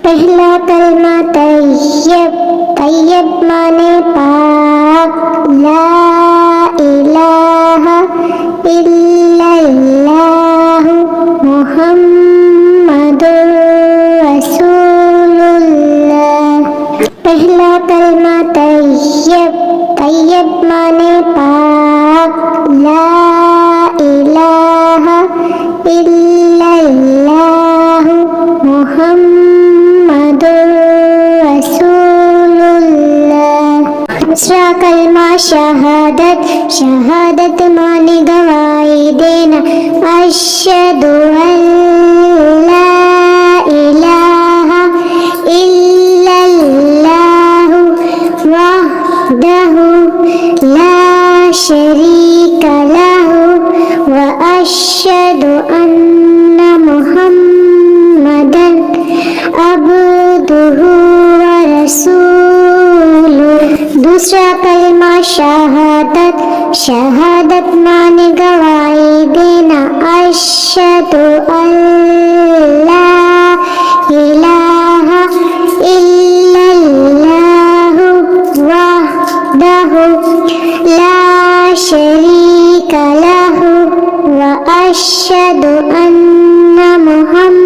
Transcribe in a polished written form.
पहला कलमा तैयब, तैयब माने पाक। ला इलाहा इल्लल्लाहु मुहम्मदुर रसूलुल्लाह। पहला कलमा तैयब, तैयब माने पाक। ला इलाहा इल्लल्लाहु मुहम्मदुर रसूलुल्लाह। दूसरा कलमा शहादत, शहादत माने गवाही देना। अशहदु अल्ला इलाहा इल्लल्लाहु वहदहु ला शरीका लहु व अशहदु अन्ना मुहम्मदन अब्दुहु व रसूलुहु। दूसरा कलमा शहादत, शहादत माने गवाही देना। अशहदु अल्ला इलाहा इल्लल्लाहु वहदहु ला शरीका लहु व अशहदु अन्ना मुहम्मदन